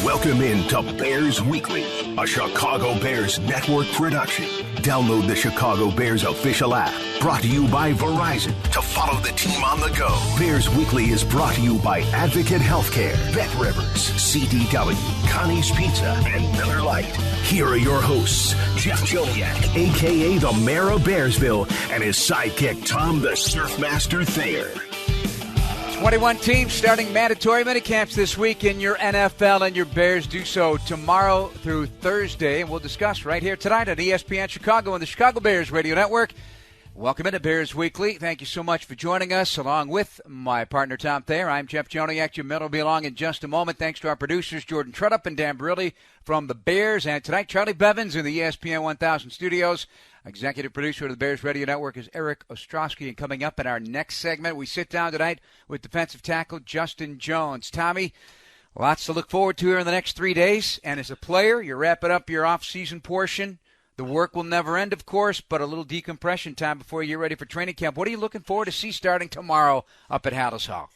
Welcome in to Bears Weekly, a Chicago Bears network production. Download the Chicago Bears official app, brought to you by Verizon, to follow the team on the go. Bears Weekly is brought to you by Advocate Healthcare, Bet Rivers, CDW, Connie's Pizza, and Miller Lite. Here are your hosts, Jeff Joniak, a.k.a. the Mayor of Bearsville, and his sidekick, Tom the Surfmaster Thayer. 21 teams starting mandatory minicamps this week in your NFL, and your Bears do so tomorrow through Thursday. And we'll discuss right here tonight on ESPN Chicago and the Chicago Bears Radio Network. Welcome into Bears Weekly. Thank you so much for joining us, along with my partner, Tom Thayer. I'm Jeff Joniak. Jim Miller will be along in just a moment. Thanks to our producers, Jordan Trudup and Dan Barilli from the Bears. And tonight, Charlie Bevins in the ESPN 1000 studios. Executive producer of the Bears Radio Network is Eric Ostrowski. And coming up in our next segment, we sit down tonight with defensive tackle Justin Jones. Tommy, lots to look forward to here in the next 3 days. And as a player, you're wrapping up your off-season portion. The work will never end, of course, but a little decompression time before you get ready for training camp. What are you looking forward to see starting tomorrow up at Hallis Hall?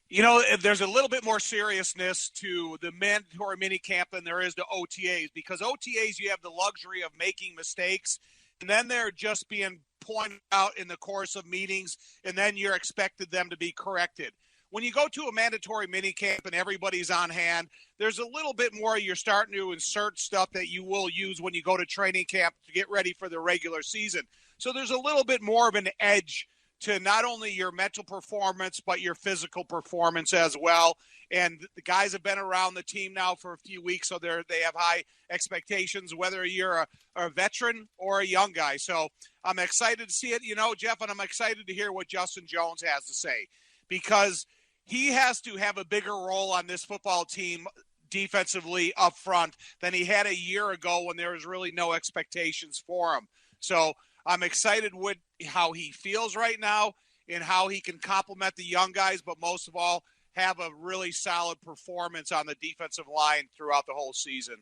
You know, there's a little bit more seriousness to the mandatory minicamp than there is to OTAs, because OTAs, you have the luxury of making mistakes, and then they're just being pointed out in the course of meetings, and then you're expected them to be corrected. When you go to a mandatory minicamp and everybody's on hand, there's a little bit more you're starting to insert stuff that you will use when you go to training camp to get ready for the regular season. So there's a little bit more of an edge to not only your mental performance, but your physical performance as well. And the guys have been around the team now for a few weeks, so they have high expectations, whether you're a veteran or a young guy. So I'm excited to see it, Jeff, and I'm excited to hear what Justin Jones has to say, because he has to have a bigger role on this football team defensively up front than he had a year ago when there was really no expectations for him. So I'm excited with how he feels right now and how he can complement the young guys, but most of all, have a really solid performance on the defensive line throughout the whole season.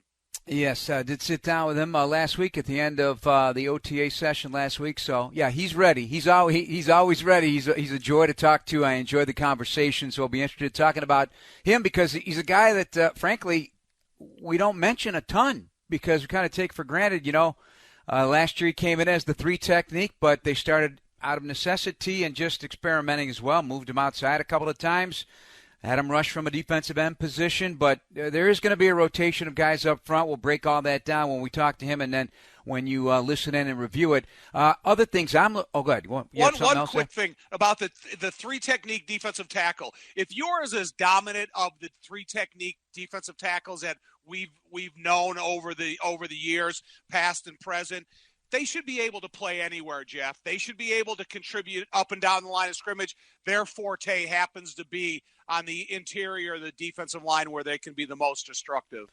Yes, I did sit down with him last week at the end of the OTA session last week. So, yeah, he's ready. He's always ready. He's a joy to talk to. I enjoy the conversation, so I'll be interested in talking about him because he's a guy that, frankly, we don't mention a ton because we kind of take for granted, last year he came in as the 3 technique, but they started out of necessity and just experimenting as well. Moved him outside a couple of times. Had him rush from a defensive end position, but there is going to be a rotation of guys up front. We'll break all that down when we talk to him, and then when you listen in and review it. Other things good. One quick thing about the 3 technique defensive tackle. If yours is dominant of the 3 technique defensive tackles that we've known over the years, past and present, they should be able to play anywhere, Jeff. They should be able to contribute up and down the line of scrimmage. Their forte happens to be on the interior of the defensive line where they can be the most destructive.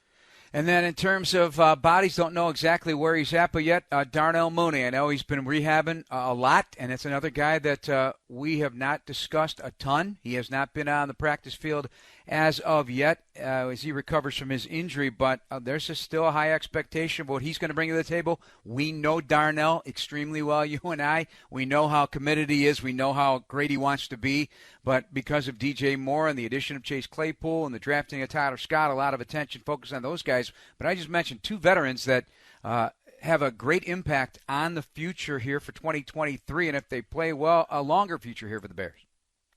And then in terms of bodies, don't know exactly where he's at, but yet Darnell Mooney. I know he's been rehabbing a lot, and it's another guy that we have not discussed a ton. He has not been on the practice field as of yet as he recovers from his injury, but there's still a high expectation of what he's going to bring to the table. We know Darnell extremely well, you and I. We know how committed he is. We know how great he wants to be, but because of DJ Moore and the addition of Chase Claypool and the drafting of Tyler Scott, a lot of attention focused on those guys. But I just mentioned 2 veterans that have a great impact on the future here for 2023, and if they play well, a longer future here for the Bears.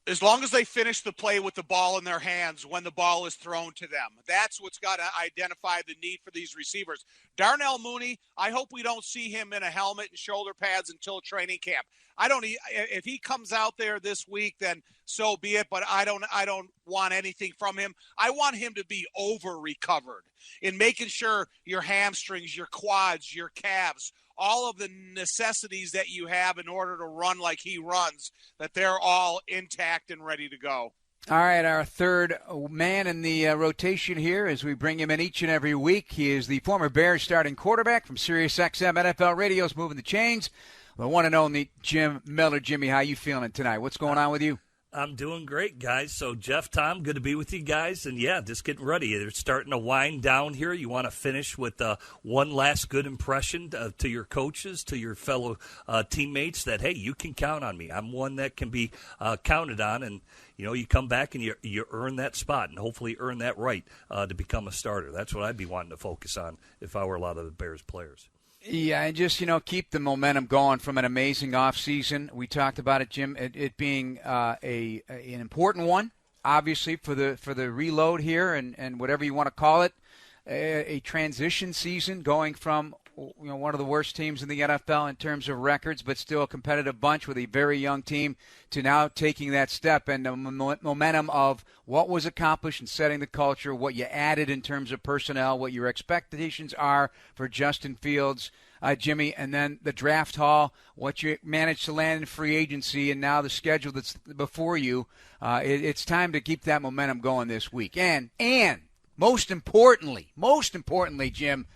As long as they finish the play with the ball in their hands when the ball is thrown to them. That's what's got to identify the need for these receivers. Darnell Mooney, I hope we don't see him in a helmet and shoulder pads until training camp. If he comes out there this week, then so be it, but I don't want anything from him. I want him to be over-recovered in making sure your hamstrings, your quads, your calves, all of the necessities that you have in order to run like he runs, that they're all intact and ready to go. All right, our third man in the rotation here as we bring him in each and every week. He is the former Bears starting quarterback from SiriusXM NFL Radio's Moving the Chains. The one and only Jim Miller. Jimmy, how you feeling tonight? What's going on with you? I'm doing great, guys. So, Jeff, Tom, good to be with you guys. And, yeah, just getting ready. They're starting to wind down here. You want to finish with one last good impression to your coaches, to your fellow teammates that, hey, you can count on me. I'm one that can be counted on. And, you come back and you earn that spot and hopefully earn that right to become a starter. That's what I'd be wanting to focus on if I were a lot of the Bears players. Yeah, and just, keep the momentum going from an amazing offseason. We talked about it, Jim, it being an important one, obviously, for the reload here and whatever you want to call it, a transition season going from one of the worst teams in the NFL in terms of records, but still a competitive bunch with a very young team, to now taking that step and the momentum of what was accomplished and setting the culture, what you added in terms of personnel, what your expectations are for Justin Fields, Jimmy, and then the draft haul, what you managed to land in free agency, and now the schedule that's before you. It's time to keep that momentum going this week. And most importantly, Jim,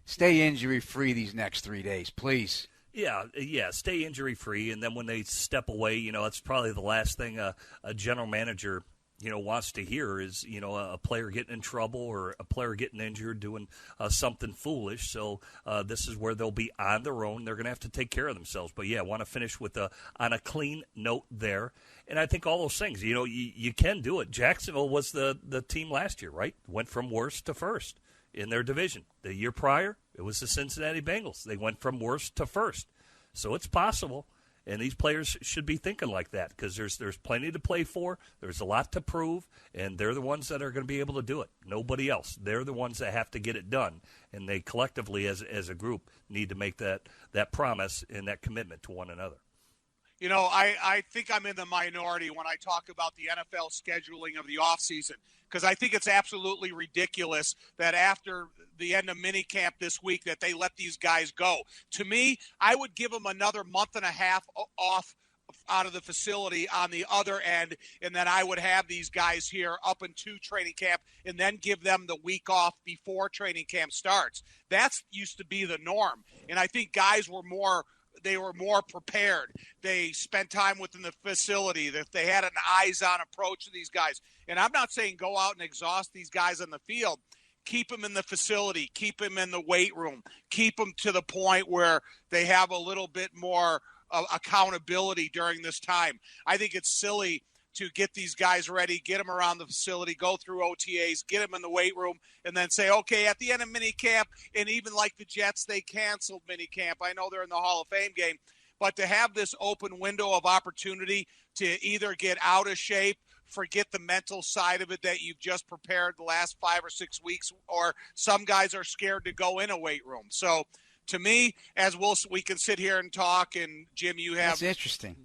stay injury-free these next 3 days, please. Yeah, stay injury-free, and then when they step away, that's probably the last thing a general manager, wants to hear is, a player getting in trouble or a player getting injured, doing something foolish. So this is where they'll be on their own. They're going to have to take care of themselves. But, yeah, I want to finish with on a clean note there. And I think all those things, you can do it. Jacksonville was the team last year, right? Went from worst to first in their division. The year prior, it was the Cincinnati Bengals. They went from worst to first. So it's possible, and these players should be thinking like that because there's plenty to play for. There's a lot to prove, and they're the ones that are going to be able to do it. Nobody else. They're the ones that have to get it done, and they collectively as a group need to make that promise and that commitment to one another. I think I'm in the minority when I talk about the NFL scheduling of the offseason, because I think it's absolutely ridiculous that after the end of minicamp this week that they let these guys go. To me, I would give them another month and a half off out of the facility on the other end, and then I would have these guys here up into training camp and then give them the week off before training camp starts. That's used to be the norm, and I think guys were more prepared. They spent time within the facility, that they had an eyes-on approach to these guys. And I'm not saying go out and exhaust these guys on the field. Keep them in the facility. Keep them in the weight room. Keep them to the point where they have a little bit more accountability during this time. I think it's silly to get these guys ready, get them around the facility, go through OTAs, get them in the weight room, and then say, okay, at the end of minicamp, and even like the Jets, they canceled minicamp. I know they're in the Hall of Fame game, but to have this open window of opportunity to either get out of shape, forget the mental side of it that you've just prepared the last 5 or 6 weeks, or some guys are scared to go in a weight room. So to me, as we can sit here and talk, and Jim, you have That's interesting.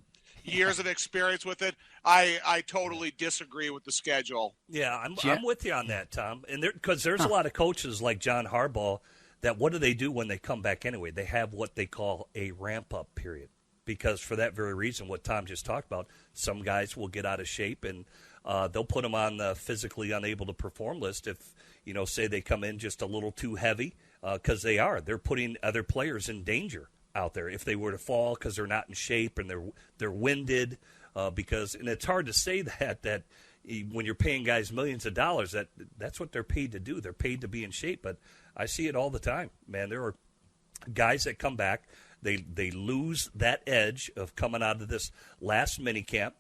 years of experience with it. I totally disagree with the schedule. Yeah, I'm with you on that, Tom. And because there's a lot of coaches like John Harbaugh that what do they do when they come back anyway? They have what they call a ramp-up period. Because for that very reason, what Tom just talked about, some guys will get out of shape and they'll put them on the physically unable to perform list if, say they come in just a little too heavy, because they're putting other players in danger out there if they were to fall because they're not in shape and they're winded. And it's hard to say that when you're paying guys millions of dollars, that's what they're paid to do. They're paid to be in shape. But I see it all the time, man. There are guys that come back. They lose that edge of coming out of this last minicamp,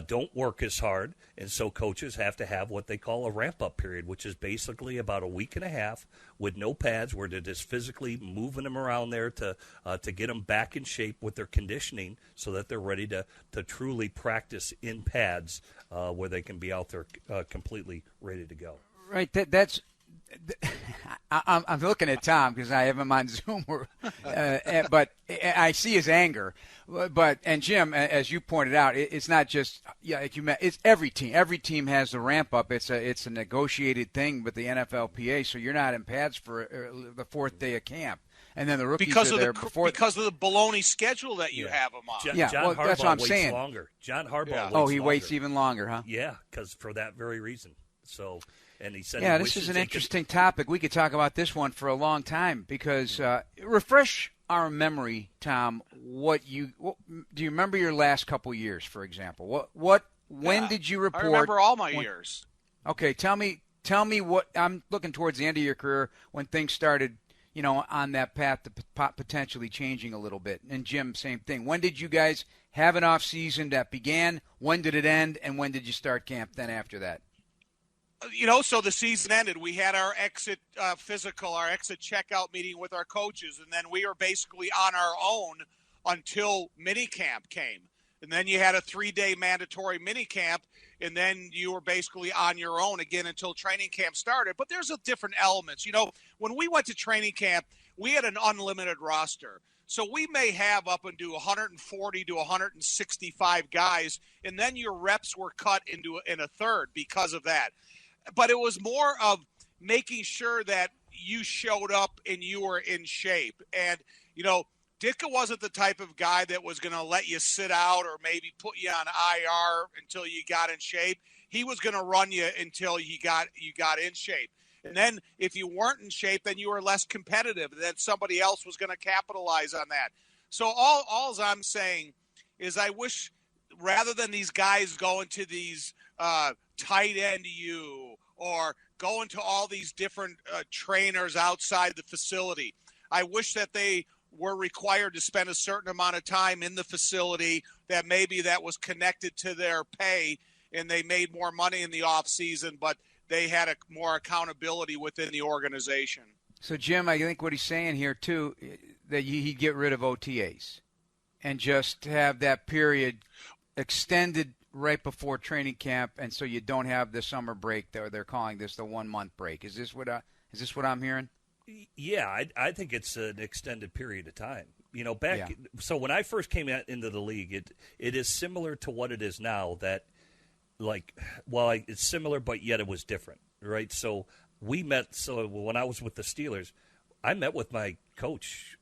don't work as hard, and so coaches have to have what they call a ramp-up period, which is basically about a week and a half with no pads where they're just physically moving them around there to get them back in shape with their conditioning so that they're ready to truly practice in pads where they can be out there completely ready to go. Right, that's I'm looking at Tom because I have him on Zoom, but I see his anger. And Jim, as you pointed out, it's not just it's every team. Every team has the ramp up. It's a negotiated thing with the NFLPA, so you're not in pads for the fourth day of camp. And then the rookies because are there because of the baloney schedule that you have them on. John Harbaugh that's what I'm waits saying. Longer. John Harbaugh. Waits even longer, huh? Yeah, because for that very reason. So. And he said, this is an interesting topic. We could talk about this one for a long time because refresh our memory, Tom. Do you remember your last couple years, for example? What When did you report? I remember all my years. Okay, tell me what I'm looking towards the end of your career when things started, on that path to potentially changing a little bit. And Jim, same thing. When did you guys have an off season that began? When did it end? And when did you start camp then after that? So the season ended. We had our exit physical, our exit checkout meeting with our coaches, and then we were basically on our own until minicamp came. And then you had a 3-day mandatory minicamp, and then you were basically on your own again until training camp started. But there's a different elements. When we went to training camp, we had an unlimited roster. So we may have up into 140 to 165 guys, and then your reps were cut in a third because of that. But it was more of making sure that you showed up and you were in shape. And, Ditka wasn't the type of guy that was going to let you sit out or maybe put you on IR until you got in shape. He was going to run you until you got in shape. And then if you weren't in shape, then you were less competitive. And then somebody else was going to capitalize on that. So all I'm saying is I wish rather than these guys going to these tight end U or going to all these different trainers outside the facility, I wish that they were required to spend a certain amount of time in the facility that maybe that was connected to their pay and they made more money in the off season, but they had more accountability within the organization. So, Jim, I think what he's saying here, too, that he'd get rid of OTAs and just have that period extended right before training camp, and so you don't have the summer break. They're calling this the 1-month break. Is this what I'm hearing? Yeah, I think it's an extended period of time. So when I first came into the league, it is similar to what it is now. That, it's similar, but yet it was different, right? So we met. So when I was with the Steelers, I met with my coach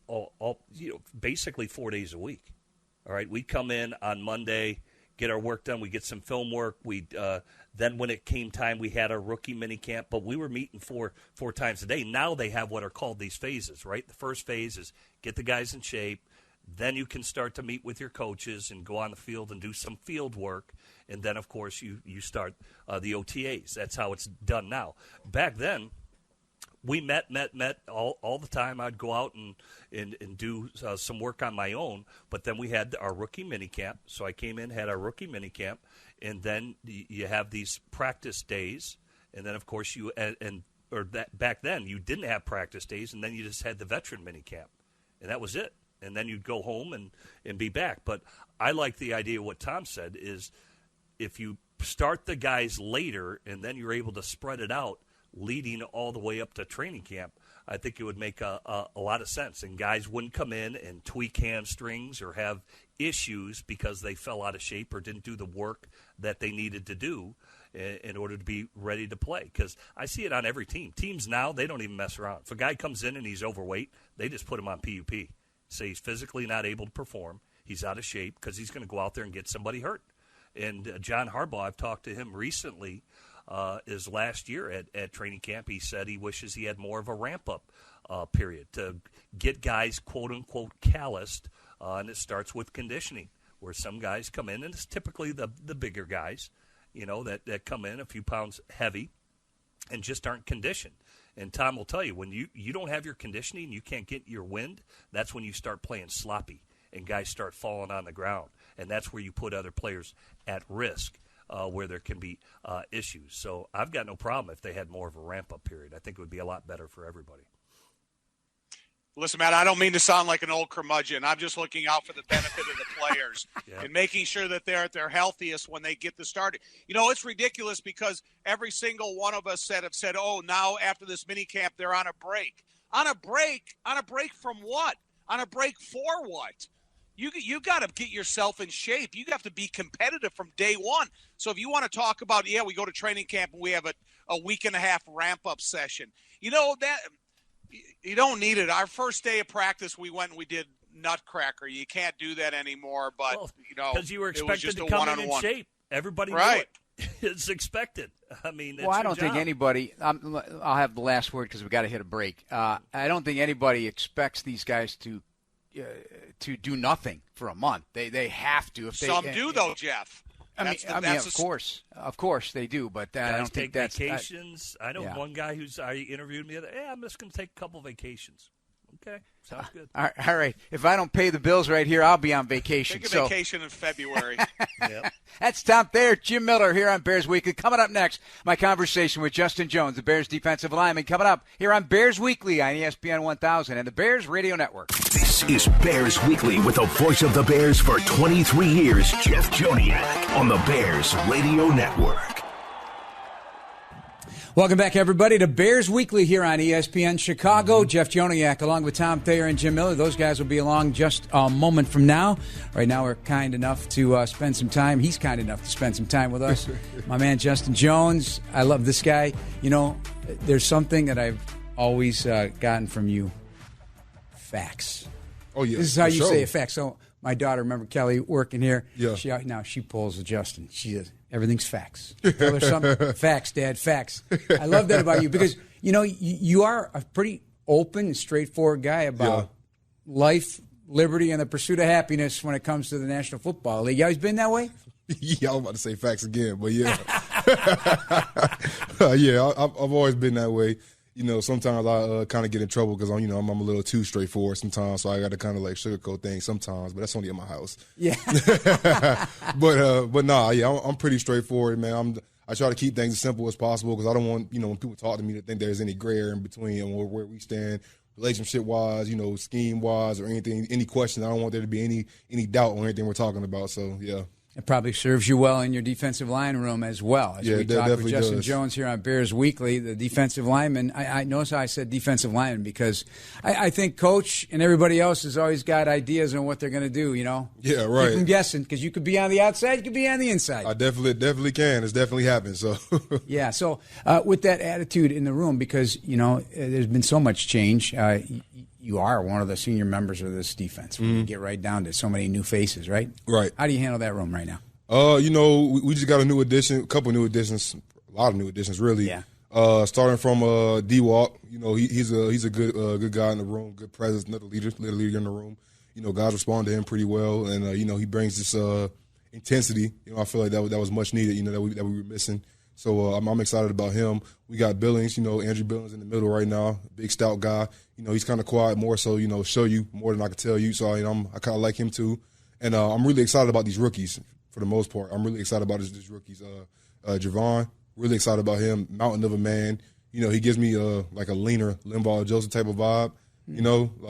basically 4 days a week. All right, we'd come in on Monday, get our work done. We get some film work. Then when it came time, we had our rookie mini camp, but we were meeting four times a day. Now they have what are called these phases, right? The first phase is get the guys in shape. Then you can start to meet with your coaches and go on the field and do some field work. And then, of course, you start the OTAs. That's how it's done now. Back then, we met all the time. I'd go out and do some work on my own. But then we had our rookie mini camp. So I came in, had our rookie mini camp, and then you have these practice days. And then, of course, back then you didn't have practice days, and then you just had the veteran mini camp, and that was it. And then you'd go home and be back. But I like the idea of what Tom said is if you start the guys later and then you're able to spread it out, leading all the way up to training camp, I think it would make a lot of sense. And guys wouldn't come in and tweak hamstrings or have issues because they fell out of shape or didn't do the work that they needed to do in order to be ready to play. Because I see it on every team. Teams now, they don't even mess around. If a guy comes in and he's overweight, they just put him on PUP. Say he's physically not able to perform. He's out of shape because he's going to go out there and get somebody hurt. And John Harbaugh, I've talked to him recently, is last year at training camp. He said he wishes he had more of a ramp-up period to get guys, quote-unquote, calloused, and it starts with conditioning, where some guys come in, and it's typically the bigger guys, that come in a few pounds heavy and just aren't conditioned. And Tom will tell you, when you don't have your conditioning, you can't get your wind, that's when you start playing sloppy and guys start falling on the ground. And that's where you put other players at risk, where there can be issues. So I've got no problem if they had more of a ramp-up period. I think it would be a lot better for everybody. Listen, Matt, I don't mean to sound like an old curmudgeon. I'm just looking out for the benefit of the players and making sure that they're at their healthiest when they get the start. It's ridiculous because every single one of us have said, oh, now after this mini camp, they're on a break. On a break from what? On a break for what? You got to get yourself in shape. You have to be competitive from day one. So if you want to talk about, we go to training camp and we have a week and a half ramp-up session. That you don't need it. Our first day of practice, we went and we did Nutcracker. You can't do that anymore, but, because you were expected to come in shape. Everybody right. knew it. It's expected. I mean, I don't think anybody I'll have the last word because we've got to hit a break. I don't think anybody expects these guys to do nothing for a month. They have to. Some do, though, Jeff. Of course they do, but I don't think that's vacations. I know one guy I interviewed me the other. I'm just going to take a couple vacations. Okay, sounds good. All right. If I don't pay the bills right here, I'll be on vacation. Take a vacation in February. Yep. That's Tom Thayer, Jim Miller here on Bears Weekly. Coming up next, my conversation with Justin Jones, the Bears defensive lineman. Coming up here on Bears Weekly on ESPN 1000 and the Bears Radio Network. This is Bears Weekly with the voice of the Bears for 23 years, Jeff Joniak, on the Bears Radio Network. Welcome back, everybody, to Bears Weekly here on ESPN Chicago. Jeff Joniak along with Tom Thayer and Jim Miller. Those guys will be along just a moment from now. Right now, we're kind enough to spend some time. He's kind enough to spend some time with us. My man, Justin Jones. I love this guy. You know, there's something that I've always gotten from you. Facts. Oh, yeah. This is how you say it, facts. So my daughter, remember Kelly working here? Yeah. She pulls the Justin. She says, everything's facts. Tell her something. Facts, Dad, facts. I love that about you because, you know, you are a pretty open and straightforward guy about life, liberty, and the pursuit of happiness when it comes to the National Football League. You always been that way? Yeah, I was about to say facts again, but yeah. I've always been that way. You know, sometimes I kind of get in trouble because I'm a little too straightforward sometimes, so I got to kind of like sugarcoat things sometimes. But that's only in my house. Yeah. but nah, yeah, I'm pretty straightforward, man. I try to keep things as simple as possible because I don't want when people talk to me to think there's any gray area in between and where we stand relationship wise, scheme wise, or anything, any question. I don't want there to be any doubt on anything we're talking about. So yeah. It probably serves you well in your defensive line room as well. As we talk with Justin Jones here on Bears Weekly, the defensive lineman. I notice how I said defensive lineman because I think Coach and everybody else has always got ideas on what they're going to do, Yeah, right. Keep them guessing because you could be on the outside, you could be on the inside. I definitely can. It's definitely happened. So yeah, so with that attitude in the room because, there's been so much change. You are one of the senior members of this defense. When you get right down to so many new faces, right? Right. How do you handle that room right now? We just got a new addition, a couple new additions, a lot of new additions, really. Yeah. Starting from D-Walk, he's a good guy in the room, good presence, another leader in the room. Guys respond to him pretty well, and he brings this intensity. I feel like that was much needed. That we were missing. So I'm excited about him. We got Billings, Andrew Billings in the middle right now, big stout guy. He's kind of quiet more so, show you more than I could tell you. So I kind of like him too. And I'm really excited about these rookies for the most part. I'm really excited about these rookies. Javon, really excited about him, mountain of a man. He gives me like a leaner Limbaugh Joseph type of vibe, and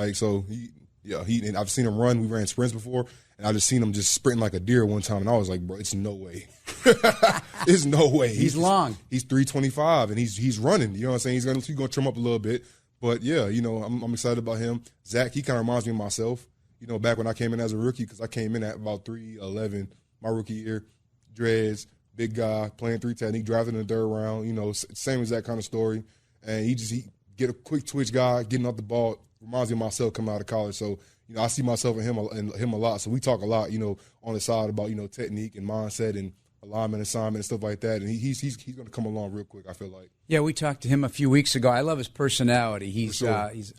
I've seen him run. We ran sprints before. And I just seen him just sprinting like a deer one time, and I was like, bro, it's no way. It's no way. He's long. He's 325, and he's running. You know what I'm saying? He's gonna trim up a little bit. But, yeah, I'm excited about him. Zach, he kind of reminds me of myself, back when I came in as a rookie because I came in at about 3'11", my rookie year. Dreads, big guy, playing 3 technique, drafted in the third round, same exact kind of story. And he get a quick twitch guy, getting off the ball, reminds me of myself coming out of college. So, I see myself in him a lot. So we talk a lot, on the side about, technique and mindset and alignment, assignment, and stuff like that. And he's going to come along real quick, I feel like. Yeah, we talked to him a few weeks ago. I love his personality. He's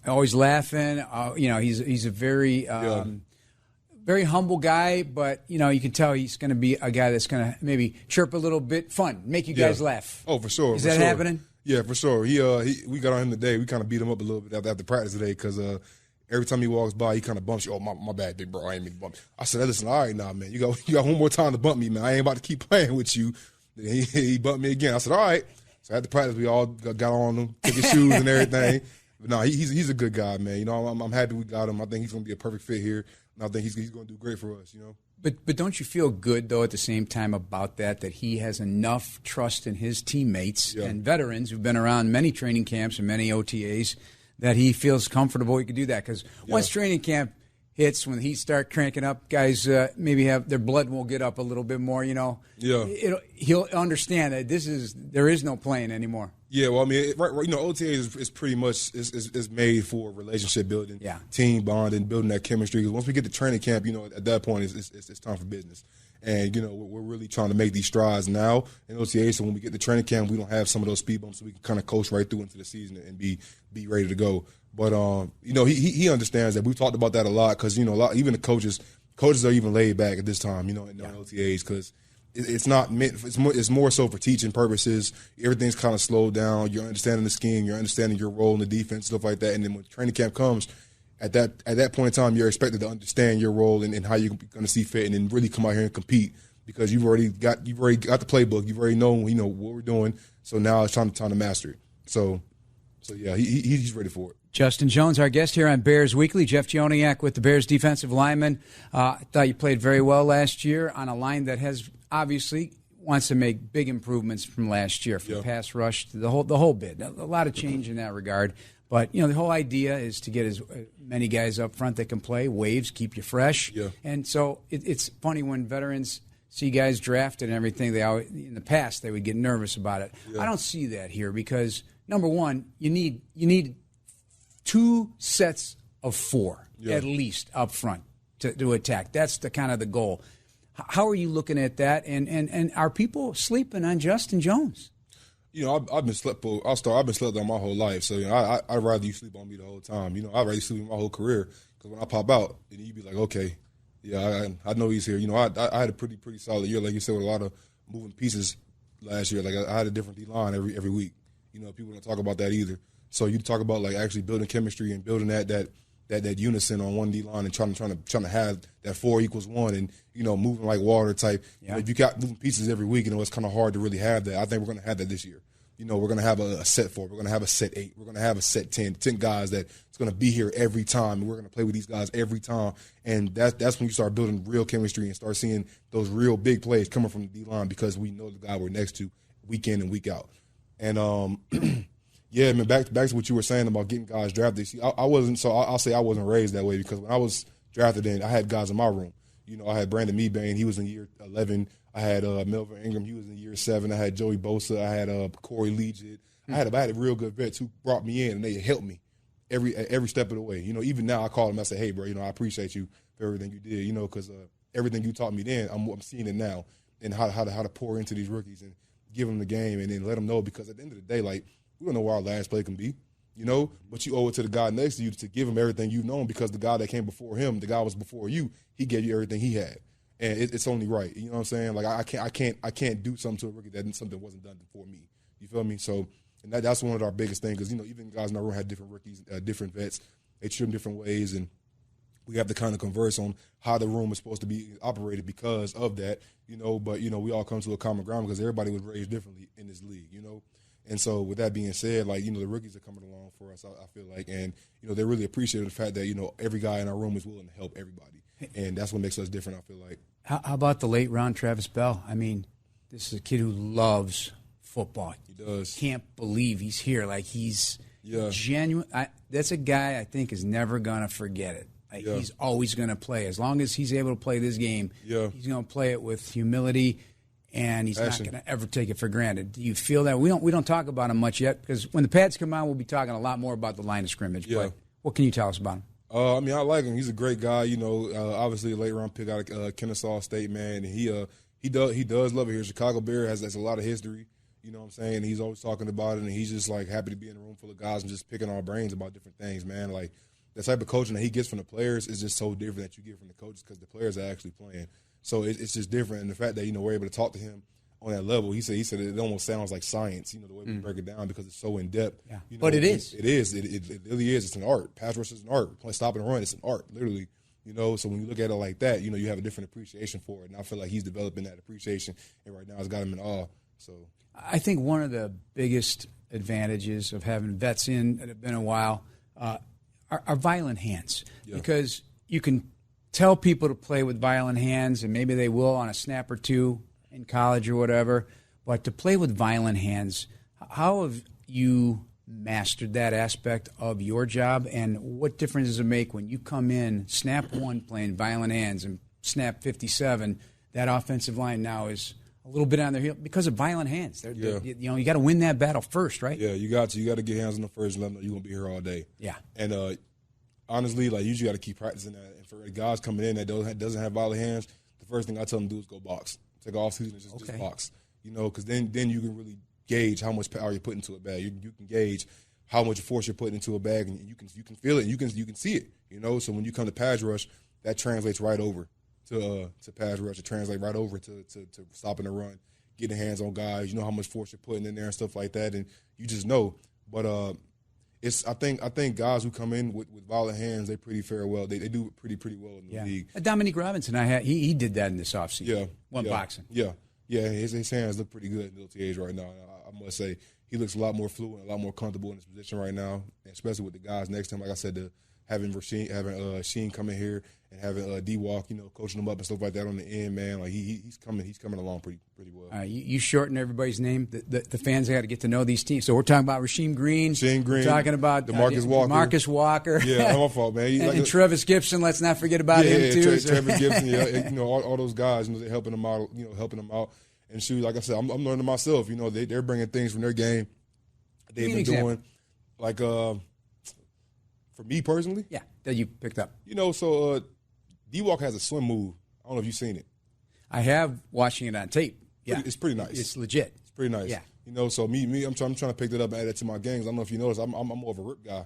always laughing. He's a very very humble guy, but you can tell he's going to be a guy that's going to maybe chirp a little bit, fun, make you guys laugh. Oh, for sure. Is that happening? Yeah, for sure. We got on him today. We kind of beat him up a little bit after practice today because every time he walks by, he kind of bumps you. Oh, my bad, big bro. I ain't mean to bump you. I said, listen, all right, now, man. You got one more time to bump me, man. I ain't about to keep playing with you. Then he bumped me again. I said, all right. So after practice, we all got on him, took his shoes and everything. But no, he's a good guy, man. I'm happy we got him. I think he's going to be a perfect fit here. And I think he's going to do great for us, But don't you feel good, though, at the same time about that he has enough trust in his teammates and veterans who've been around many training camps and many OTAs that he feels comfortable he could do that? Because once training camp hits, when he start cranking up, guys maybe have their blood will get up a little bit more, He'll understand that there is no playing anymore. Yeah, well, I mean, OTA is pretty much is made for relationship building, team bonding, building that chemistry. Because once we get to training camp, at that point, it's time for business. And, we're really trying to make these strides now in OTA. So when we get to training camp, we don't have some of those speed bumps, so we can kind of coast right through into the season and be ready to go. But, he understands that. We've talked about that a lot because, even the coaches are even laid back at this time, in OTAs because, it's not meant. It's more so for teaching purposes. Everything's kind of slowed down. You're understanding the scheme. You're understanding your role in the defense, stuff like that. And then when training camp comes, at that point in time, you're expected to understand your role and how you're going to see fit, and then really come out here and compete because you've already got the playbook. You've already known what we're doing. So now it's time to master it. So yeah, he's ready for it. Justin Jones, our guest here on Bears Weekly. Jeff Joniak with the Bears defensive lineman. I thought you played very well last year on a line that has obviously wants to make big improvements from last year, from pass rush to the whole bit. A lot of change in that regard. But, the whole idea is to get as many guys up front that can play, waves, keep you fresh. Yeah. And so it's funny when veterans see guys drafted and everything, in the past they would get nervous about it. Yeah. I don't see that here because, number one, you need 2 sets of 4 at least up front to attack. That's the kind of the goal. How are you looking at that? And are people sleeping on Justin Jones? I've been slept on my whole life. So I'd rather you sleep on me the whole time. I'd rather sleep on my whole career because when I pop out, and you'd be like, okay, yeah, I know he's here. I had a pretty solid year, like you said, with a lot of moving pieces last year. Like I had a different D-line every week. People don't talk about that either. So you talk about like actually building chemistry and building that unison on one D-line and trying to have that 4 equals 1 and, moving like water type. Yeah. If you got moving pieces every week, it's kind of hard to really have that. I think we're going to have that this year. We're going to have a set 4. We're going to have a set 8. We're going to have a set 10 guys that's going to be here every time. And we're going to play with these guys every time. And that's when you start building real chemistry and start seeing those real big plays coming from the D-line because we know the guy we're next to week in and week out. And, yeah, man, back to what you were saying about getting guys drafted. See, I'll say I wasn't raised that way because when I was drafted in, I had guys in my room. I had Brandon Meebane, he was in year 11. I had Melvin Ingram, he was in year 7. I had Joey Bosa. I had Corey Legit. I had real good vets who brought me in and they helped me every step of the way. Even now I call them. I say, hey, bro, I appreciate you for everything you did. Because everything you taught me then, I'm seeing it now, and how to pour into these rookies and give them the game and then let them know because at the end of the day, like we don't know where our last play can be. But you owe it to the guy next to you to give him everything you've known because the guy that came before him, the guy was before you, he gave you everything he had. And it's only right. You know what I'm saying? Like I can't do something to a rookie that something wasn't done for me. You feel me? So and that's one of our biggest things because, even guys in our room had different rookies, different vets. They treat them different ways and we have to kind of converse on how the room is supposed to be operated because of that, but, we all come to a common ground because everybody was raised differently in this league, And so with that being said, like, the rookies are coming along for us, I feel like. And, they really appreciate the fact that, every guy in our room is willing to help everybody. And that's what makes us different, I feel like. How about the late round Travis Bell? I mean, this is a kid who loves football. He does. Can't believe he's here. Like, he's genuine. That's a guy I think is never going to forget it. Like, he's always going to play. As long as he's able to play this game, he's going to play it with humility. And he's not going to ever take it for granted. Do you feel that? We don't talk about him much yet because when the pads come out, we'll be talking a lot more about the line of scrimmage. Yeah. But what can you tell us about him? I like him. He's a great guy. Obviously a late round pick out of Kennesaw State, man. And he does love it here. Chicago Bear has a lot of history. You know what I'm saying? He's always talking about it, and he's just like happy to be in a room full of guys and just picking our brains about different things, man. Like the type of coaching that he gets from the players is just so different that you get from the coaches because the players are actually playing. So it's just different, and the fact that we're able to talk to him on that level, he said it almost sounds like science, the way we break it down because it's so in depth. Yeah. But it is. It is. It really is. It's an art. Pass rush is an art. Stop and run, it's an art, literally. So when you look at it like that, you have a different appreciation for it, and I feel like he's developing that appreciation, and right now it's got him in awe. So I think one of the biggest advantages of having vets in that have been a while are violent hands because you can tell people to play with violent hands, and maybe they will on a snap or two in college or whatever, but to play with violent hands, how have you mastered that aspect of your job, and what difference does it make when you come in, snap 1 playing violent hands, and snap 57, that offensive line now is a little bit on their heel because of violent hands. You got to win that battle first, right? Yeah, you got to. You got to get hands on the first and let them know you're going to be here all day. Yeah. And honestly, like, you just got to keep practicing that. And for guys coming in that doesn't have violent hands, the first thing I tell them to do is go box. Take off season and just box. Because then you can really gauge how much power you put into a bag. You can gauge how much force you're putting into a bag, and you can feel it, and you can see it. So when you come to pass rush, that translates right over to pass rush, to translate right over to stopping the run, getting hands on guys. You know how much force you're putting in there and stuff like that, and you just know. But I think guys who come in with violent hands, they pretty fare well. They do pretty well in the league. Dominique Robinson, he did that in this offseason. Boxing. Yeah. His hands look pretty good in the OTAs right now. I must say he looks a lot more fluent, a lot more comfortable in his position right now, especially with the guys next to him. Like I said, having Sheen come in here and having D-Walk, coaching him up and stuff like that on the end, man. Like he's coming along pretty well. You shorten everybody's name. The fans got to get to know these teams. So we're talking about Rasheem Green. We're talking about Marcus Walker. Yeah, my fault, man. And Travis Gibson. Let's not forget about him too. Travis Gibson. Yeah, all those guys. They're helping them out. Helping them out. And shoot, like I said, I'm learning myself. They're bringing things from their game they've been doing. Like for me personally, that you picked up. So D-Walk has a swim move. I don't know if you've seen it. I have, watching it on tape. Yeah, it's pretty nice. It's legit. It's pretty nice. Yeah. So me, I'm trying to pick that up and add it to my games. I don't know if you notice, I'm more of a rip guy,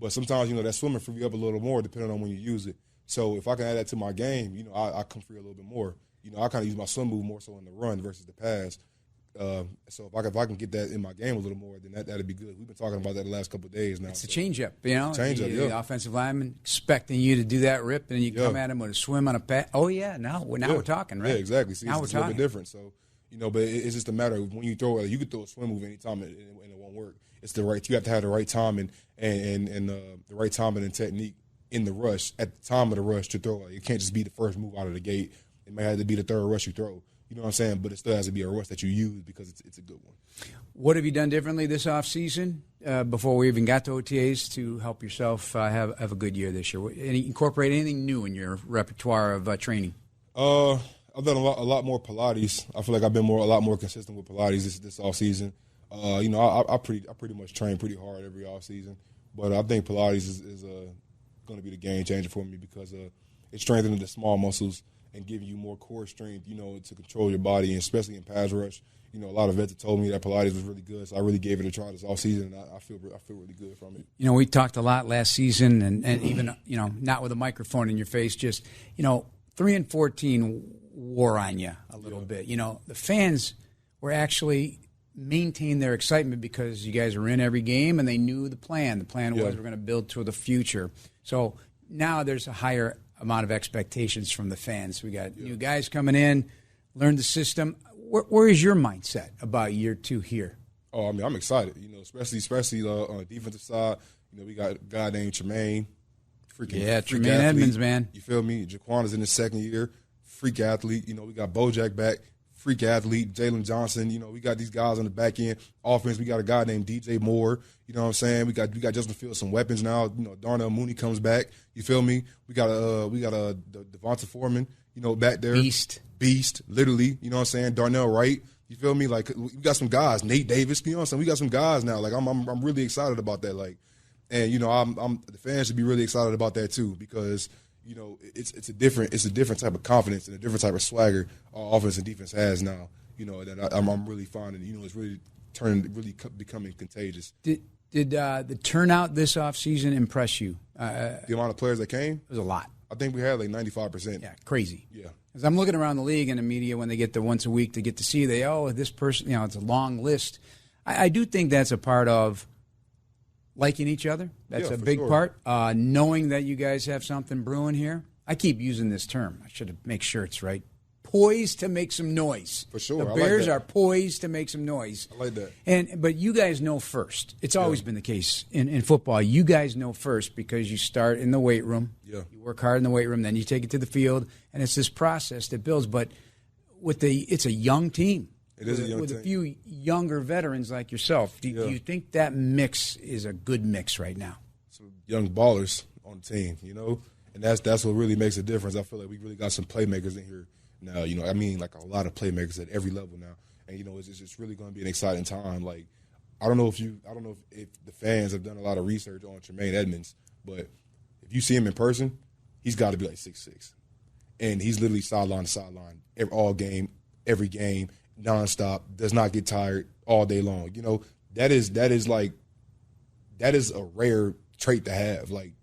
but sometimes that swimming free you up a little more depending on when you use it. So if I can add that to my game, I come free a little bit more. I kind of use my swim move more so in the run versus the pass. So if I can get that in my game a little more, then that'd be good. We've been talking about that the last couple of days now. It's a changeup, The offensive lineman expecting you to do that rip, and then you come at him with a swim on a pass. Oh yeah, now we're talking, right? Yeah, exactly. See, now it's a little bit different. So but it's just a matter of when you throw it. You could throw a swim move anytime and it won't work. It's the right. You have to have the right time and the right timing and technique in the rush at the time of the rush to throw. It can't just be the first move out of the gate. It may have to be the third rush you throw. You know what I'm saying? But it still has to be a rush that you use because it's a good one. What have you done differently this offseason before we even got to OTAs to help yourself have a good year this year? Incorporate anything new in your repertoire of training? I've done a lot more Pilates. I feel like I've been a lot more consistent with Pilates this offseason. I pretty much train pretty hard every offseason. But I think Pilates is going to be the game changer for me because it's strengthening the small muscles and giving you more core strength, to control your body, and especially in pass rush. A lot of vets have told me that Pilates was really good, so I really gave it a try this offseason, and I feel really good from it. We talked a lot last season, and even, not with a microphone in your face, just, 3-14 wore on you a little bit. The fans were actually maintained their excitement because you guys were in every game, and they knew the plan. The plan was we're going to build toward the future. So now there's a higher amount of expectations from the fans. We got new guys coming in, learn the system. Where is your mindset about year 2 here? Oh, I'm excited. Especially on the defensive side. We got a guy named Tremaine. Tremaine Edmonds, man. You feel me? Jaquan is in his second year. Freak athlete. We got Bojack back. Freak athlete. Jalen Johnson. We got these guys on the back end. Offense, we got a guy named DJ Moore. You know what I'm saying? We got Justin Fields some weapons now. Darnell Mooney comes back. You feel me? We got a Devonta Foreman. Back there. Beast. Literally. You know what I'm saying? Darnell Wright. You feel me? Like we got some guys. Nate Davis. You know what I'm saying? We got some guys now. Like I'm really excited about that. Like, and the fans should be really excited about that too because it's a different type of confidence and a different type of swagger our offense and defense has now. That I'm really finding. It's really becoming contagious. Did the turnout this offseason impress you? The amount of players that came? It was a lot. I think we had like 95%. Yeah, crazy. Yeah. As I'm looking around the league and the media when they get there once a week to get to see, this person, it's a long list. I do think that's a part of liking each other. That's a big part. Knowing that you guys have something brewing here. I keep using this term. I should make sure it's right. Poised to make some noise. For sure. The Bears are poised to make some noise. I like that. But you guys know first. It's always been the case in football. You guys know first because you start in the weight room. Yeah. You work hard in the weight room, then you take it to the field, and it's this process that builds. But it's a young team. It is a young with team. A few younger veterans like yourself. Do you think that mix is a good mix right now? Some young ballers on the team, and that's what really makes a difference. I feel like we really got some playmakers in here now. Like a lot of playmakers at every level now, and it's really going to be an exciting time. Like I don't know if the fans have done a lot of research on Tremaine Edmonds, but if you see him in person, he's got to be like 6'6", and he's literally sideline to sideline all game, every game. Nonstop, does not get tired all day long. That is a rare trait to have. Like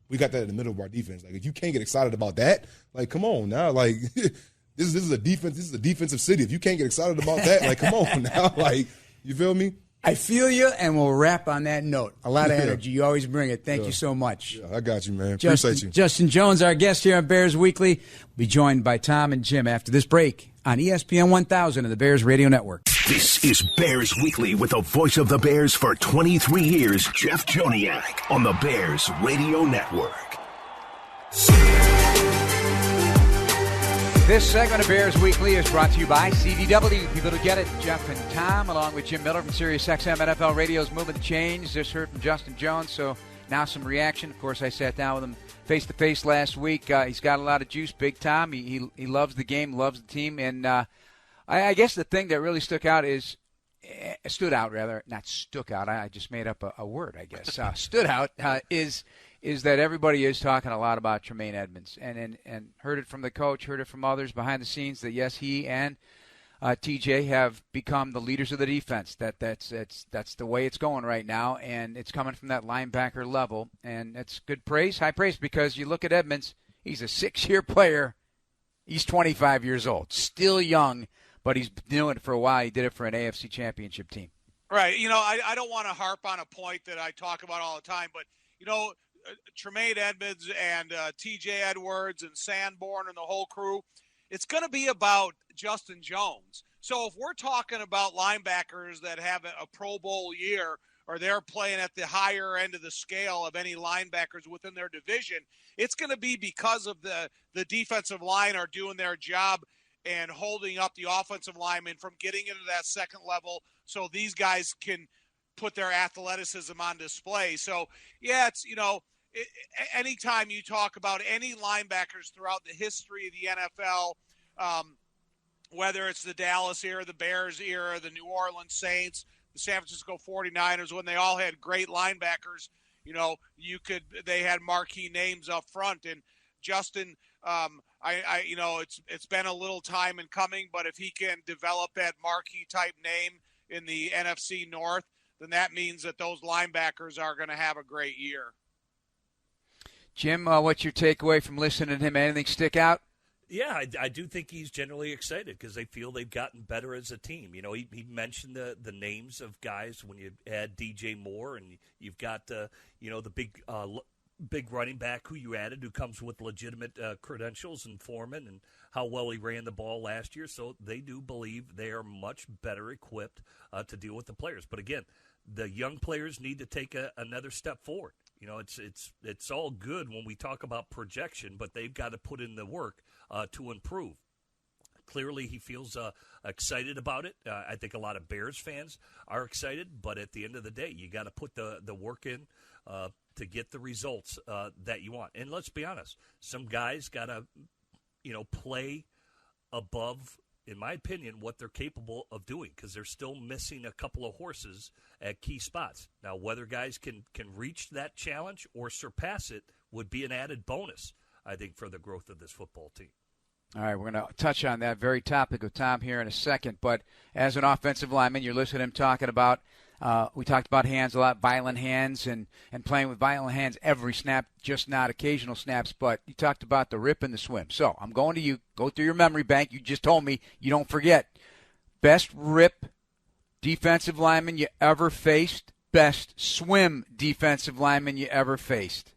We got that in the middle of our defense. Like, if you can't get excited about that, like, come on now. Like, this is a defense. This is a defensive city. If you can't get excited about that, like, come on now. Like, you feel me? I feel you, and we'll wrap on that note. A lot of energy. You always bring it. Thank you so much. Yeah, I got you, man. Appreciate you. Justin Jones, our guest here on Bears Weekly, will be joined by Tom and Jim after this break on ESPN 1000 and the Bears Radio Network. This is Bears Weekly with the voice of the Bears for 23 years, Jeff Joniak, on the Bears Radio Network. This segment of Bears Weekly is brought to you by CDW. People who get it, Jeff and Tom, along with Jim Miller from SiriusXM NFL Radio's Movement Change. Just heard from Justin Jones, so now some reaction. Of course, I sat down with him face-to-face last week. He's got a lot of juice, big time. He loves the game, loves the team. And I guess the thing that really stood out, I just made up a word, I guess. Stood out is that everybody is talking a lot about Tremaine Edmunds, and heard it from the coach, heard it from others behind the scenes that yes, he and TJ have become the leaders of the defense. That's the way it's going right now, and it's coming from that linebacker level, and it's good praise, high praise, because you look at Edmunds, he's a 6-year player, he's 25 years old, still young, but he's been doing it for a while. He did it for an AFC Championship team. Right. I don't want to harp on a point that I talk about all the time, but Tremaine Edmunds and T.J. Edwards and Sanborn and the whole crew, it's going to be about Justin Jones. So if we're talking about linebackers that have a Pro Bowl year or they're playing at the higher end of the scale of any linebackers within their division, it's going to be because of the defensive line are doing their job and holding up the offensive linemen from getting into that second level so these guys can put their athleticism on display. So, yeah, it's, anytime you talk about any linebackers throughout the history of the NFL, whether it's the Dallas era, the Bears era, the New Orleans Saints, the San Francisco 49ers, when they all had great linebackers, they had marquee names up front. And Justin, it's been a little time in coming, but if he can develop that marquee type name in the NFC North, then that means that those linebackers are going to have a great year. Jim, what's your takeaway from listening to him? Anything stick out? Yeah, I do think he's generally excited because they feel they've gotten better as a team. He mentioned the names of guys when you add DJ Moore, and you've got the big running back who you added who comes with legitimate credentials and Foreman and how well he ran the ball last year. So they do believe they are much better equipped to deal with the players. But again, the young players need to take another step forward. It's all good when we talk about projection, but they've got to put in the work to improve. Clearly, he feels excited about it. I think a lot of Bears fans are excited, but at the end of the day, you got to put the work in to get the results that you want. And let's be honest, some guys got to, play above, in my opinion, what they're capable of doing because they're still missing a couple of horses at key spots. Now, whether guys can reach that challenge or surpass it would be an added bonus, I think, for the growth of this football team. All right, we're going to touch on that very topic with Tom here in a second. But as an offensive lineman, you're listening to him talking about, we talked about hands a lot, violent hands, and playing with violent hands every snap, just not occasional snaps. But you talked about the rip and the swim. So I'm going to you. Go through your memory bank. You just told me you don't forget. Best rip defensive lineman you ever faced, best swim defensive lineman you ever faced.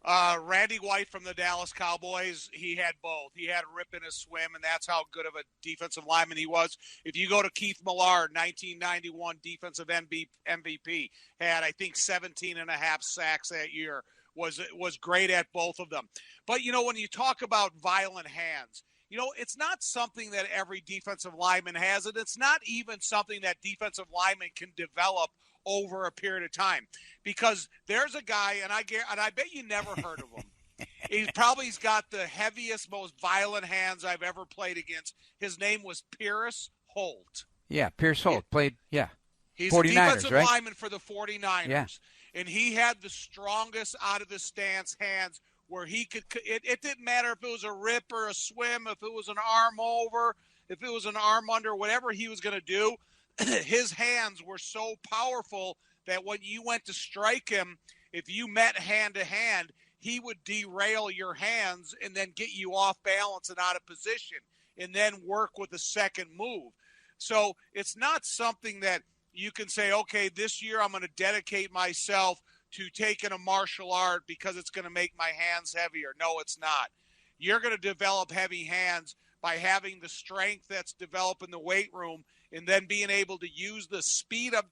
Randy White from the Dallas Cowboys, he had both. He had a rip and a swim, and that's how good of a defensive lineman he was. If you go to Keith Millard, 1991 defensive MVP, had, I think, 17 and a half sacks that year, was great at both of them. But, when you talk about violent hands, it's not something that every defensive lineman has, and it's not even something that defensive linemen can develop over a period of time, because there's a guy, and I bet you never heard of him. He's got the heaviest, most violent hands I've ever played against. His name was Pierce Holt. Yeah, Pierce Holt played. Yeah, he's 49ers, a defensive right? lineman for the 49ers. Yeah. And he had the strongest out of the stance hands, where he could. It didn't matter if it was a rip or a swim, if it was an arm over, if it was an arm under, whatever he was going to do. His hands were so powerful that when you went to strike him, if you met hand to hand, he would derail your hands and then get you off balance and out of position and then work with a second move. So it's not something that you can say, okay, this year I'm going to dedicate myself to taking a martial art because it's going to make my hands heavier. No, it's not. You're going to develop heavy hands by having the strength that's developed in the weight room and then being able to use the speed of,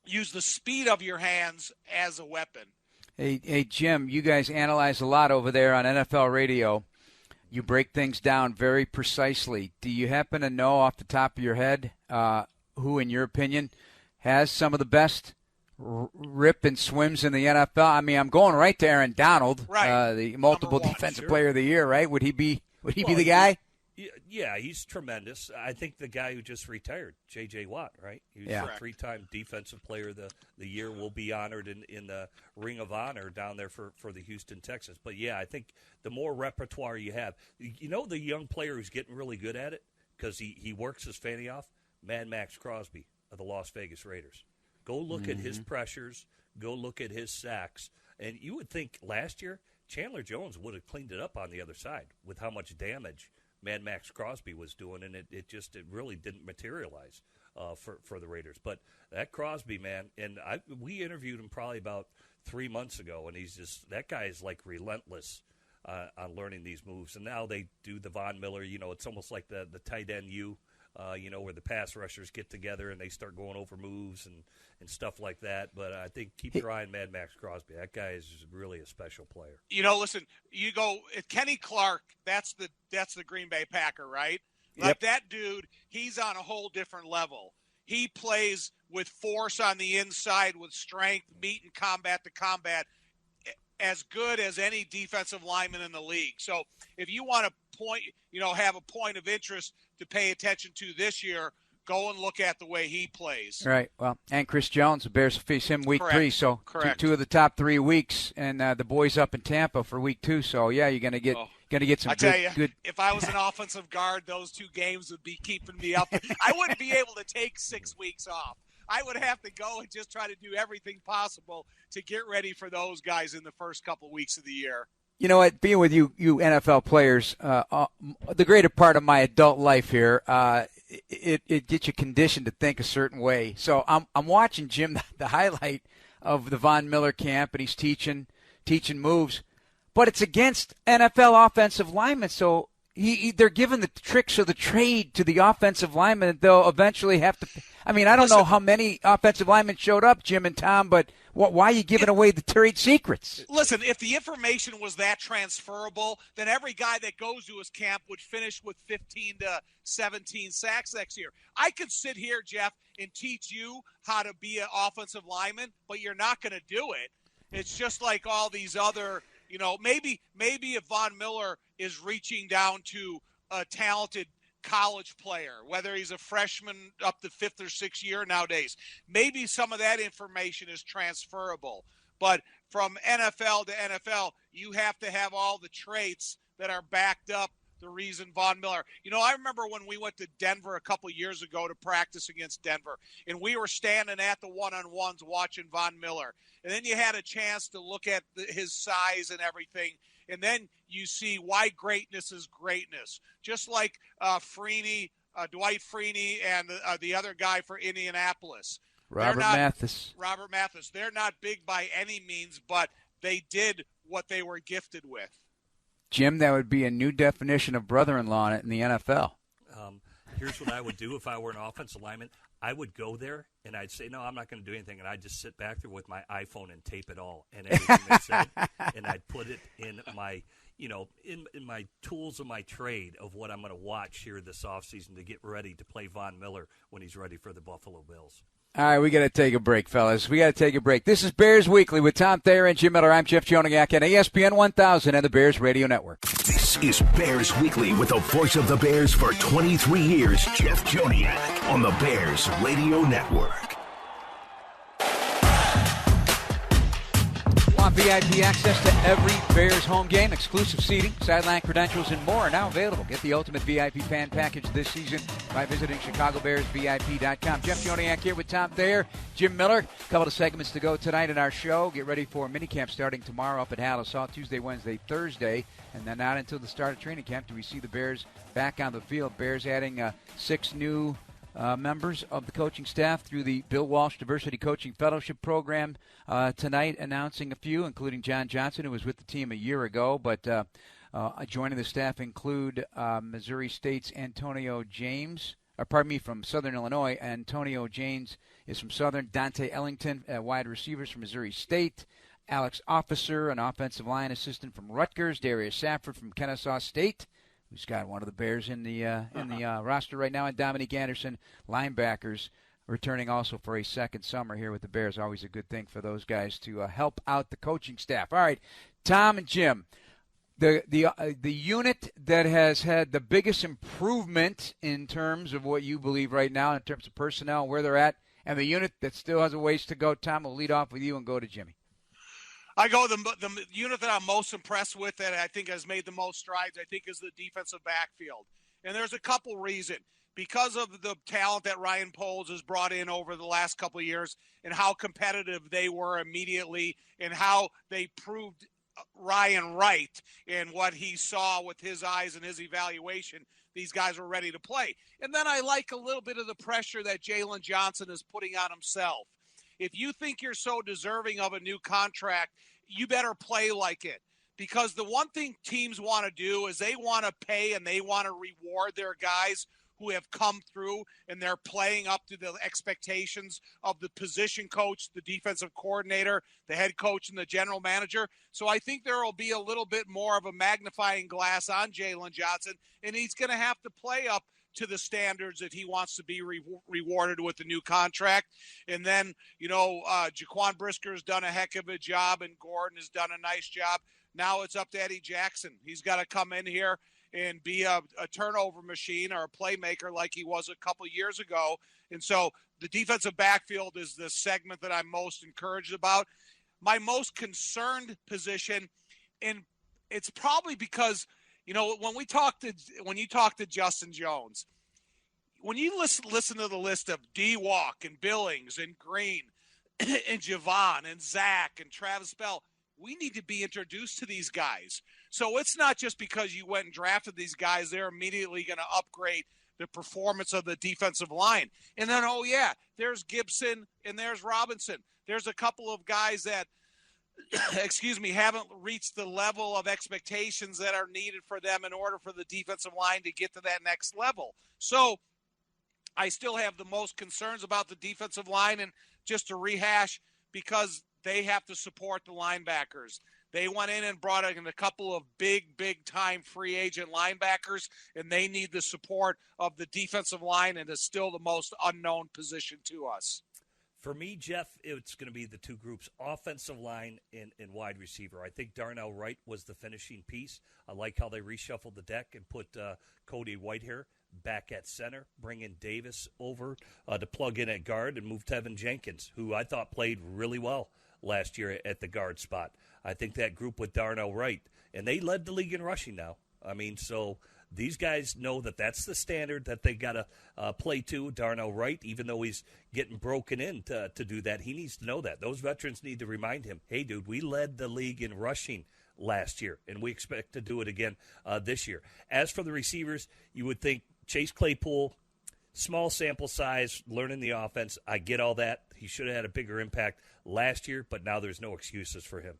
use the speed of your hands as a weapon. Hey, Jim, you guys analyze a lot over there on NFL radio. You break things down very precisely. Do you happen to know off the top of your head who, in your opinion, has some of the best rip and swims in the NFL? I mean, I'm going right to Aaron Donald, right. The multiple defensive player of the year, right? Would he be the guy? Yeah, he's tremendous. I think the guy who just retired, J.J. Watt, right? He was a three-time defensive player of the year, will be honored in the Ring of Honor down there for the Houston Texans. But, yeah, I think the more repertoire you have, the young player who's getting really good at it because he works his fanny off, Mad Max Crosby of the Las Vegas Raiders. Go look at his pressures. Go look at his sacks. And you would think last year Chandler Jones would have cleaned it up on the other side with how much damage Mad Max Crosby was doing, and it really didn't materialize for the Raiders. But that Crosby, man, and we interviewed him probably about 3 months ago, and that guy is like relentless on learning these moves. And now they do the Von Miller, it's almost like the tight end where the pass rushers get together and they start going over moves and stuff like that. But I think keep your eye on Mad Max Crosby. That guy is really a special player. Listen, you go Kenny Clark. That's the Green Bay Packer, right? Like that dude, he's on a whole different level. He plays with force on the inside, with strength, meeting combat to combat, as good as any defensive lineman in the league. So if you want to have a point of interest to pay attention to this year, go and look at the way he plays. Right. Well, and Chris Jones, the Bears will face him week 3. So two of the top 3 weeks, and the boys up in Tampa for week 2. So yeah, you're going to get some. I tell you, if I was an offensive guard, those 2 games would be keeping me up. I wouldn't be able to take 6 weeks off. I would have to go and just try to do everything possible to get ready for those guys in the first couple of weeks of the year. You know what? Being with you NFL players, the greater part of my adult life here, it gets you conditioned to think a certain way. So I'm watching Jim, the highlight of the Von Miller camp, and he's teaching moves, but it's against NFL offensive linemen. So they're giving the tricks of the trade to the offensive linemen that they'll eventually have to. I mean, I don't know how many offensive linemen showed up, Jim and Tom, but why are you giving away the trade secrets? Listen, if the information was that transferable, then every guy that goes to his camp would finish with 15 to 17 sacks next year. I could sit here, Jeff, and teach you how to be an offensive lineman, but you're not going to do it. It's just like all these other, maybe if Von Miller is reaching down to a talented college player, whether he's a freshman up to 5th or 6th year nowadays, maybe some of that information is transferable. But from NFL to NFL, you have to have all the traits that are backed up. The reason Von Miller, I remember when we went to Denver a couple of years ago to practice against Denver, and we were standing at the one-on-ones watching Von Miller. And then you had a chance to look at his size and everything. And then you see why greatness is greatness. Just like Dwight Freeney and the other guy for Indianapolis. Robert Mathis. They're not big by any means, but they did what they were gifted with. Jim, that would be a new definition of brother-in-law in the NFL. Here's what I would do if I were an offensive lineman. I would go there, and I'd say, no, I'm not going to do anything, and I'd just sit back there with my iPhone and tape it all and everything they said, and I'd put it in my, in my tools of my trade of what I'm going to watch here this offseason to get ready to play Von Miller when he's ready for the Buffalo Bills. All right, we got to take a break, fellas. We got to take a break. This is Bears Weekly with Tom Thayer and Jim Miller. I'm Jeff Joniak on ESPN 1000 and the Bears Radio Network. This is Bears Weekly with the voice of the Bears for 23 years, Jeff Joniak, on the Bears Radio Network. Want VIP access to every Bears home game, exclusive seating, sideline credentials, and more are now available. Get the ultimate VIP fan package this season by visiting ChicagoBearsVIP.com. Jeff Joniak here with Tom Thayer, Jim Miller. A couple of segments to go tonight in our show. Get ready for minicamp starting tomorrow up at Halissaw, Tuesday, Wednesday, Thursday, and then not until the start of training camp do we see the Bears back on the field. Bears adding 6 new members of the coaching staff through the Bill Walsh Diversity Coaching Fellowship Program tonight, announcing a few, including John Johnson, who was with the team a year ago. But joining the staff include Missouri State's Antonio James, from Southern Illinois. Antonio James is from Southern. Dante Ellington, wide receivers from Missouri State. Alex Officer, an offensive line assistant from Rutgers. Darius Safford from Kennesaw State, who's got one of the Bears in the roster right now, and Dominique Anderson, linebackers, returning also for a second summer here with the Bears. Always a good thing for those guys to help out the coaching staff. All right, Tom and Jim, the unit that has had the biggest improvement in terms of what you believe right now in terms of personnel, where they're at, and the unit that still has a ways to go. Tom, we'll lead off with you and go to Jimmy. I go the unit that I'm most impressed with, that I think has made the most strides, I think, is the defensive backfield. And there's a couple reasons. Because of the talent that Ryan Poles has brought in over the last couple of years and how competitive they were immediately and how they proved Ryan right in what he saw with his eyes and his evaluation, these guys were ready to play. And then I like a little bit of the pressure that Jalen Johnson is putting on himself. If you think you're so deserving of a new contract, you better play like it. Because the one thing teams want to do is they want to pay and they want to reward their guys who have come through and they're playing up to the expectations of the position coach, the defensive coordinator, the head coach, and the general manager. So I think there will be a little bit more of a magnifying glass on Jalen Johnson, and he's going to have to play up to the standards that he wants to be rewarded with the new contract. And then, Jaquan Brisker's done a heck of a job, and Gordon has done a nice job. Now it's up to Eddie Jackson. He's got to come in here and be a turnover machine or a playmaker like he was a couple years ago. And so the defensive backfield is the segment that I'm most encouraged about. My most concerned position, and it's probably because, when you talk to Justin Jones, when you listen to the list of D-Walk and Billings and Green and Javon and Zach and Travis Bell, we need to be introduced to these guys. So it's not just because you went and drafted these guys, they're immediately going to upgrade the performance of the defensive line. And then, there's Gibson and there's Robinson. There's a couple of guys that, haven't reached the level of expectations that are needed for them in order for the defensive line to get to that next level. So I still have the most concerns about the defensive line, and just to rehash, because they have to support the linebackers. They went in and brought in a couple of big-time free agent linebackers, and they need the support of the defensive line, and it's still the most unknown position to us. For me, Jeff, it's going to be the two groups, offensive line and wide receiver. I think Darnell Wright was the finishing piece. I like how they reshuffled the deck and put Cody Whitehair back at center, bring in Davis over to plug in at guard, and move Tevin Jenkins, who I thought played really well last year at the guard spot. I think that group with Darnell Wright, and they led the league in rushing now. So these guys know that that's the standard that they got to play to. Darnell Wright, even though he's getting broken in to do that, he needs to know that. Those veterans need to remind him, hey, dude, we led the league in rushing last year, and we expect to do it again this year. As for the receivers, you would think Chase Claypool, small sample size, learning the offense. I get all that. He should have had a bigger impact last year, but now there's no excuses for him.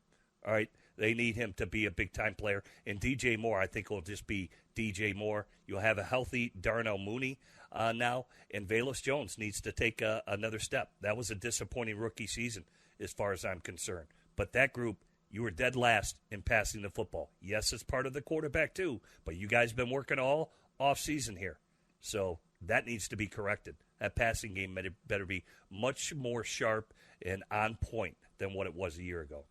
All right? They need him to be a big-time player. And DJ Moore, I think, will just be DJ Moore. You'll have a healthy Darnell Mooney now, and Velus Jones needs to take another step. That was a disappointing rookie season as far as I'm concerned. But that group, you were dead last in passing the football. Yes, it's part of the quarterback too, but you guys have been working all off-season here. So that needs to be corrected. That passing game better be much more sharp and on point than what it was a year ago.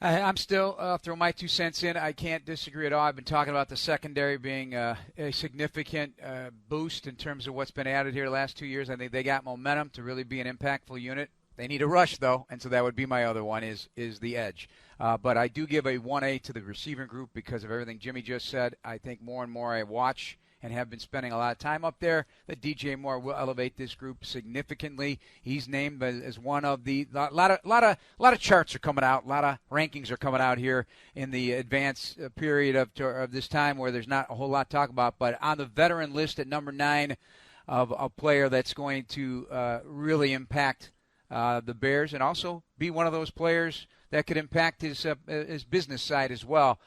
I'm still throwing my 2 cents in. I can't disagree at all. I've been talking about the secondary being a significant boost in terms of what's been added here the last 2 years. I think they got momentum to really be an impactful unit. They need a rush, though, and so that would be my other one is the edge. But I do give a 1A to the receiving group because of everything Jimmy just said. I think more and more I watch and have been spending a lot of time up there, that DJ Moore will elevate this group significantly. He's named as one of the a lot of charts are coming out, a lot of rankings are coming out here in the advance period of this time where there's not a whole lot to talk about. But on the veteran list at number 9 of a player that's going to really impact the Bears and also be one of those players that could impact his business side as well.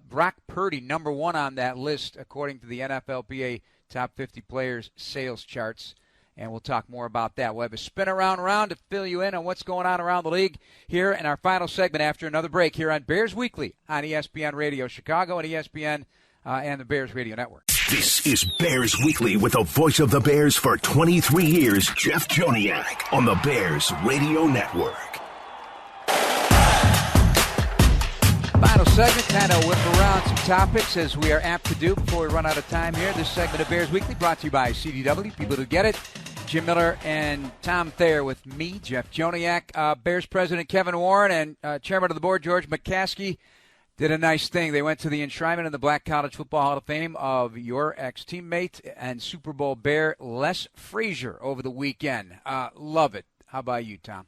Brock Purdy, number 1 on that list, according to the NFLPA Top 50 Players sales charts. And we'll talk more about that. We'll have a spin around to fill you in on what's going on around the league here in our final segment after another break here on Bears Weekly on ESPN Radio Chicago and ESPN and the Bears Radio Network. This is Bears Weekly with the voice of the Bears for 23 years, Jeff Joniak, on the Bears Radio Network. Final segment, kind of whip around some topics as we are apt to do before we run out of time here. This segment of Bears Weekly brought to you by CDW, people who get it. Jim Miller and Tom Thayer with me, Jeff Joniak. Bears President Kevin Warren and Chairman of the Board George McCaskey did a nice thing. They went to the enshrinement in the Black College Football Hall of Fame of your ex-teammate and Super Bowl Bear Les Frazier over the weekend. Love it. How about you, Tom?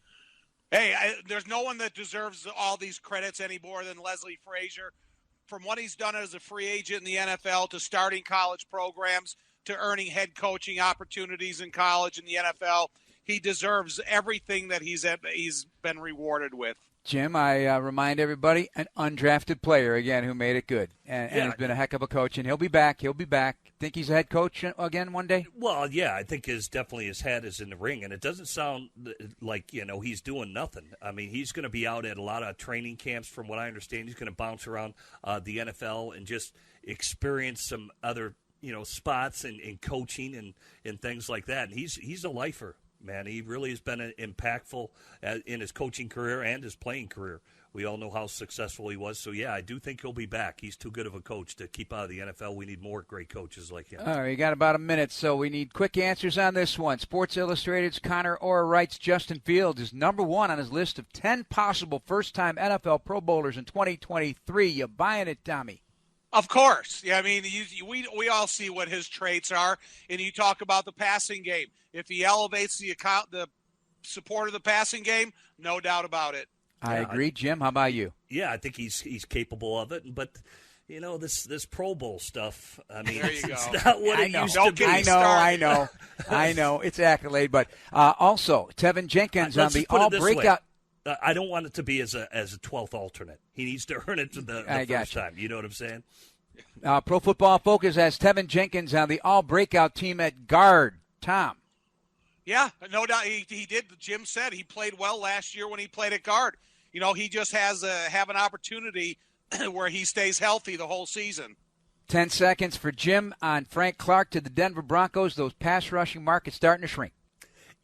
Hey, there's no one that deserves all these credits any more than Leslie Frazier. From what he's done as a free agent in the NFL to starting college programs to earning head coaching opportunities in college and the NFL, he deserves everything that he's been rewarded with. Jim, I remind everybody, an undrafted player, again, who made it good. And has been a heck of a coach, and he'll be back. Think he's a head coach again one day? Well, yeah, I think definitely his hat is in the ring, and it doesn't sound like, he's doing nothing. I mean, he's going to be out at a lot of training camps, from what I understand. He's going to bounce around the NFL and just experience some other, spots and coaching and things like that. And he's a lifer. Man, he really has been impactful in his coaching career and his playing career. We all know how successful he was. So, yeah, I do think he'll be back. He's too good of a coach to keep out of the NFL. We need more great coaches like him. All right, you got about a minute, so we need quick answers on this one. Sports Illustrated's Connor Orr writes Justin Fields is number 1 on his list of 10 possible first-time NFL Pro Bowlers in 2023. You buying it, Tommy? Of course. Yeah, I mean, we all see what his traits are, and you talk about the passing game. If he elevates the support of the passing game, no doubt about it. I agree. Jim, how about you? Yeah, I think he's capable of it, but this Pro Bowl stuff, I mean, it's not what it used to be. I know. It's accolade, but also Tevin Jenkins on the all-breakout. I don't want it to be as a 12th alternate. He needs to earn it the first time. You know what I'm saying? Pro Football Focus has Tevin Jenkins on the all-breakout team at guard. Tom. Yeah, no doubt. He did. Jim said he played well last year when he played at guard. He just has have an opportunity where he stays healthy the whole season. 10 seconds for Jim on Frank Clark to the Denver Broncos. Those pass rushing markets starting to shrink.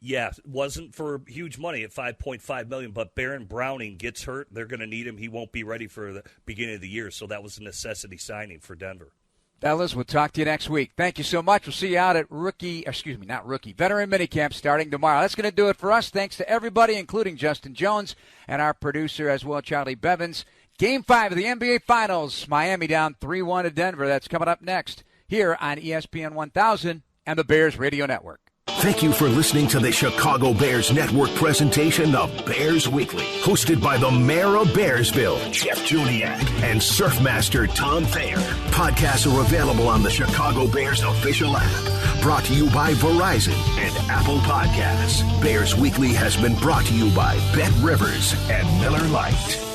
Yeah, it wasn't for huge money at $5.5 million, but Baron Browning gets hurt. They're going to need him. He won't be ready for the beginning of the year, so that was a necessity signing for Denver. Fellas, we'll talk to you next week. Thank you so much. We'll see you out at veteran minicamp starting tomorrow. That's going to do it for us. Thanks to everybody, including Justin Jones and our producer as well, Charlie Bevins. Game 5 of the NBA Finals. Miami down 3-1 to Denver. That's coming up next here on ESPN 1000 and the Bears Radio Network. Thank you for listening to the Chicago Bears Network presentation of Bears Weekly, hosted by the mayor of Bearsville, Jeff Joniak, and Surfmaster Tom Thayer. Podcasts are available on the Chicago Bears official app. Brought to you by Verizon and Apple Podcasts. Bears Weekly has been brought to you by Bet Rivers and Miller Lite.